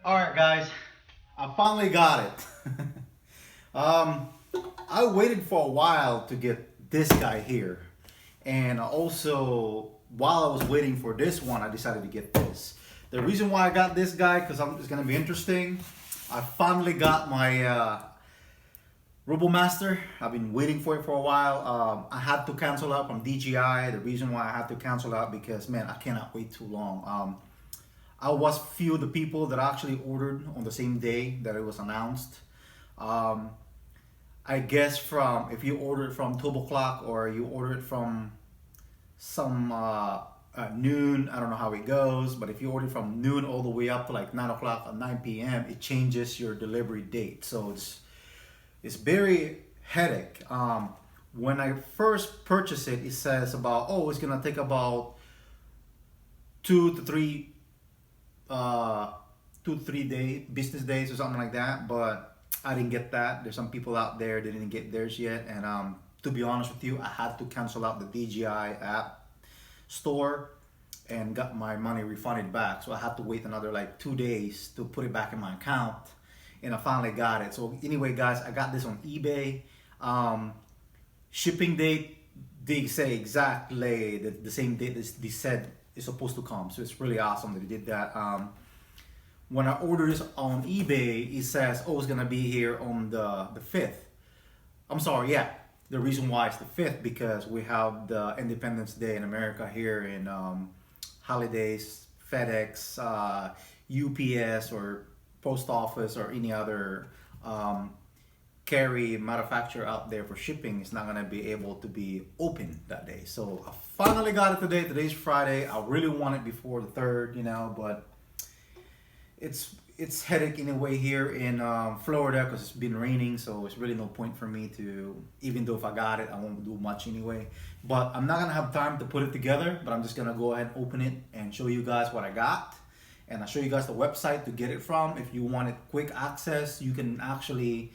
Alright guys, I finally got it. I waited for a while to get this guy here. And also, while I was waiting for this one, I decided to get this. The reason why I got this guy, because it's going to be interesting. I finally got my Robomaster. I've been waiting for it for a while. I had to cancel out from DJI. The reason why I had to cancel out because, man, I cannot wait too long. I was few of the people that actually ordered on the same day that it was announced. I guess from if you order it from 12 o'clock or you order it from some noon, I don't know how it goes, but if you order from noon all the way up to like 9 o'clock or 9 p.m., it changes your delivery date. So it's very headache. When I first purchased it, it says about, oh, it's gonna take about 2 to 3 business days or something like that, but I didn't get that. There's some people out there that didn't get theirs yet, and to be honest with you, I had to cancel out the DJI app store and got my money refunded back. So I had to wait another like 2 days to put it back in my account, and I finally got it. So anyway, guys, I got this on eBay. Shipping date, they say exactly the same date they said it's supposed to come. So it's really awesome that they did that. When I ordered this on eBay, it says, oh, it's gonna be here on the 5th. I'm sorry, yeah. The reason why it's the 5th because we have the Independence Day in America here, in holidays, FedEx, UPS or post office or any other carry manufacturer out there for shipping is not gonna be able to be open that day. So I finally got it today. Today's Friday. I really want it before the 3rd, you know, but it's headache anyway here in Florida because it's been raining, so it's really no point for me to, even though if I got it, I won't do much anyway. But I'm not gonna have time to put it together, but I'm just gonna go ahead and open it and show you guys what I got. And I'll show you guys the website to get it from. If you wanted quick access, you can actually,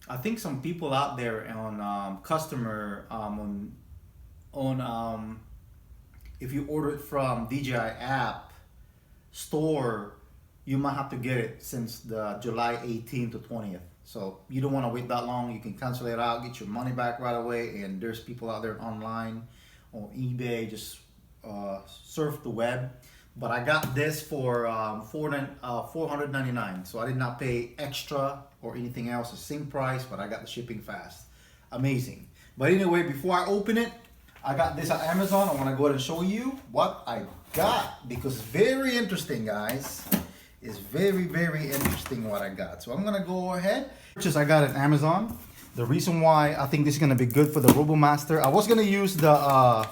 I think some people out there on customer if you order it from DJI app store, you might have to get it since the July 18th to 20th. So you don't want to wait that long. You can cancel it out, get your money back right away. And there's people out there online on eBay, just surf the web. But I got this for $499. So I did not pay extra or anything else, the same price, but I got the shipping fast. Amazing. But anyway, before I open it, I got this at Amazon. I want to go ahead and show you what I got because it's very interesting, guys. It's very, very interesting what I got. So I'm gonna go ahead. I got it at Amazon. The reason why I think this is gonna be good for the Robomaster, I was gonna use I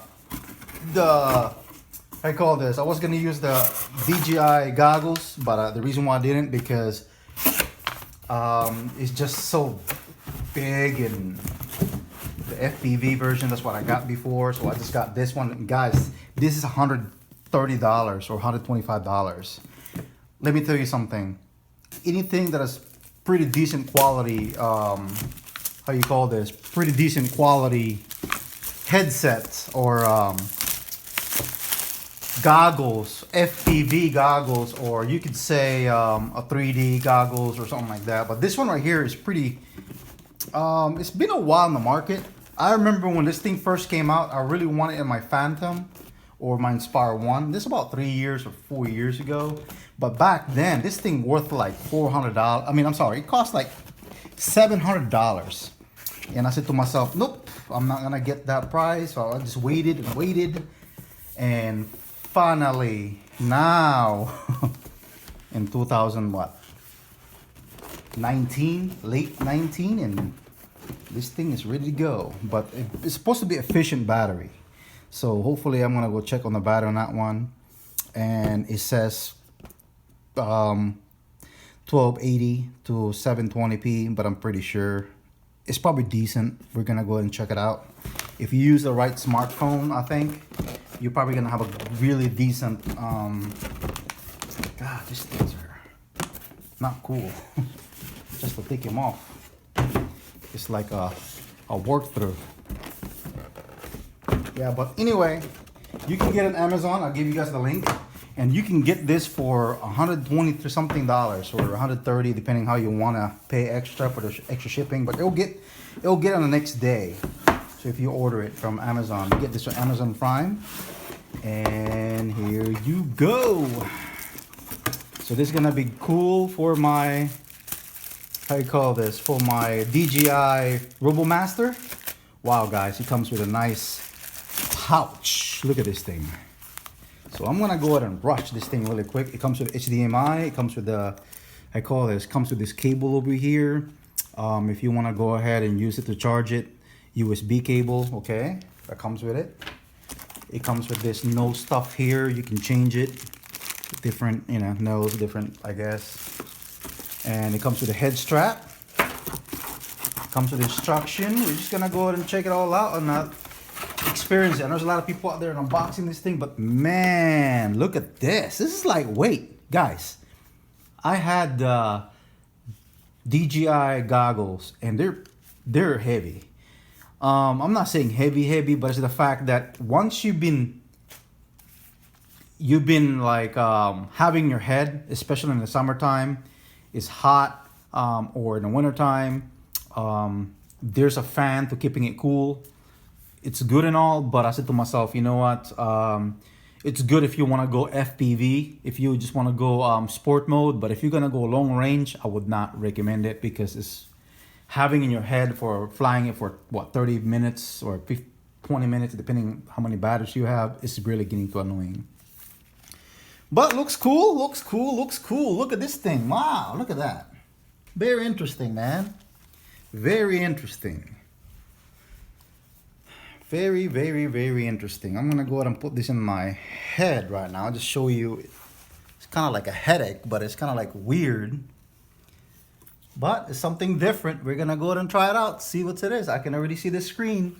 was gonna use the DJI goggles, but the reason why I didn't because it's just so big, and the FPV version, that's what I got before. So I just got this one. And guys, this is $130 or $125. Let me tell you something. Anything that is pretty decent quality, pretty decent quality headsets or goggles, FPV goggles, or you could say a 3D goggles or something like that. But this one right here is pretty, it's been a while in the market. I remember when this thing first came out, I really wanted it in my Phantom or my Inspire 1. This is about 3 years or 4 years ago. But back then, this thing worth like $400. I mean, I'm sorry, it cost like $700. And I said to myself, nope, I'm not gonna get that price. So I just waited and waited. And finally, now, in 2019, late 19, and this thing is ready to go. But it's supposed to be efficient battery. So hopefully I'm gonna go check on the battery on that one. And it says 1280 to 720p, but I'm pretty sure it's probably decent. We're gonna go ahead and check it out. If you use the right smartphone, I think you're probably gonna have a really decent God, these things are not cool. Just to take them off, it's like a work through. Yeah, but anyway, you can get it on Amazon. I'll give you guys the link. And you can get this for $120 to something dollars, or $130, depending how you want to pay extra for the extra shipping. But it'll get on the next day. So if you order it from Amazon, you get this on Amazon Prime. And here you go. So this is gonna be cool for my, how you call this, for my DJI Robomaster. Wow, guys, it comes with a nice pouch. Look at this thing. So I'm gonna go ahead and rush this thing really quick. It comes with HDMI. It comes with the, I call this, comes with this cable over here. If you wanna go ahead and use it to charge it, USB cable, okay, that comes with it. It comes with this nose stuff here. You can change it, different, you know, nose, different, I guess. And it comes with a head strap. Comes with instruction. We're just gonna go ahead and check it all out and experience it. And there's a lot of people out there unboxing this thing, but man, look at this. This is lightweight, guys. I had DJI goggles, and they're heavy. I'm not saying heavy, but it's the fact that once you've been like having your head, especially in the summertime, it's hot, or in the wintertime, there's a fan to keeping it cool. It's good and all, but I said to myself, you know what? It's good if you want to go FPV, if you just want to go sport mode. But if you're gonna go long range, I would not recommend it, because it's having in your head for flying it for what, 30 minutes or 20 minutes, depending how many batteries you have. It's really getting too annoying. But looks cool, looks cool, looks cool. Look at this thing. Wow, look at that. Very interesting, man. Very interesting. Very, very, very interesting. I'm gonna go ahead and put this in my head right now. I'll just show you. It's kind of like a headache, but it's kind of like weird. But it's something different. We're gonna go ahead and try it out, see what it is. I can already see the screen.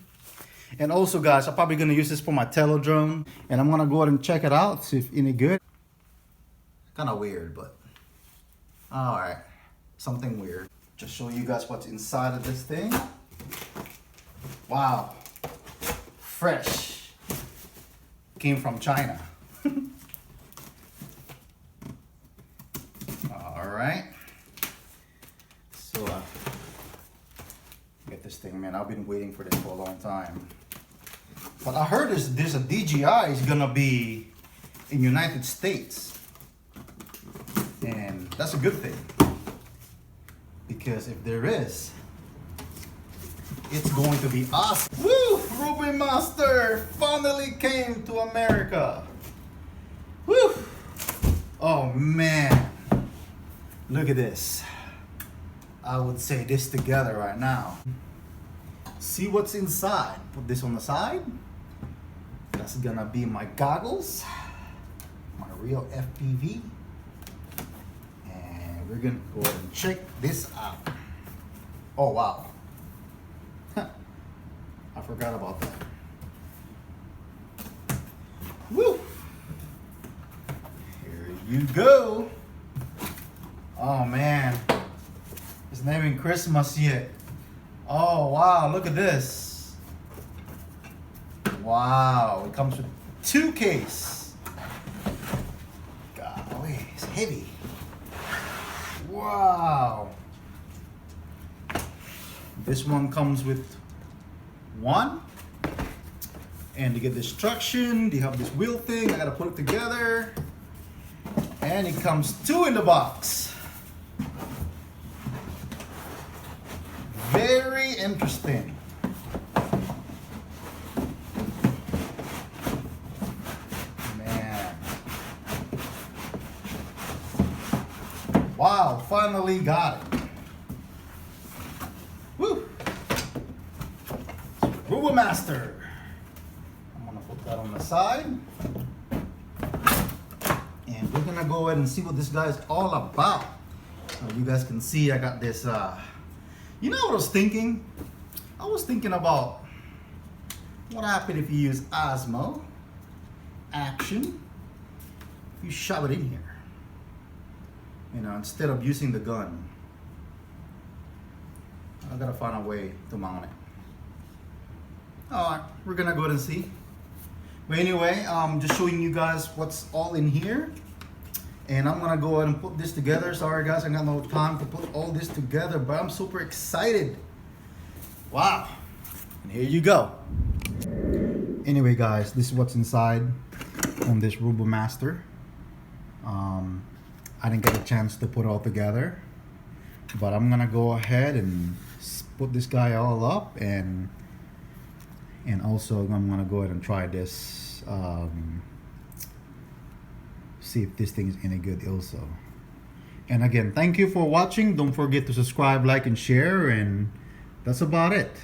And also, guys, I'm probably gonna use this for my telodrome, and I'm gonna go ahead and check it out, see if any good. Kind of weird, but all right, something weird. Just show you guys what's inside of this thing. Wow, fresh. Came from China. All right. So get this thing, man. I've been waiting for this for a long time. But I heard there's a DJI is gonna be in United States. And that's a good thing, because if there is, it's going to be awesome. Woo! Robomaster finally came to America. Woo! Oh man, look at this. I would say this together right now. See what's inside. Put this on the side. That's gonna be my goggles, my real FPV. We're gonna go ahead and check this out. Oh wow. I forgot about that. Woo! Here you go. Oh man. It's not even Christmas yet. Oh wow, look at this. Wow, it comes with 2 cases. Golly, it's heavy. Wow. This one comes with 1. And to get the instruction, you have this wheel thing. I gotta put it together. And it comes 2 in the box. Very interesting. Wow, finally got it. Woo! Robomaster. I'm gonna put that on the side. And we're gonna go ahead and see what this guy's all about. You guys can see I got this, you know what I was thinking? I was thinking about what happened if you use Osmo action. You shove it in here. You know, instead of using the gun. I gotta find a way to mount it. Alright, we're gonna go ahead and see. But anyway, just showing you guys what's all in here. And I'm gonna go ahead and put this together. Sorry guys, I got no time to put all this together, but I'm super excited. Wow. And here you go. Anyway guys, this is what's inside on this Robomaster. I didn't get a chance to put it all together, but I'm gonna go ahead and put this guy all up, and also I'm gonna go ahead and try this, see if this thing is any good also. And again, thank you for watching. Don't forget to subscribe, like, and share, and that's about it.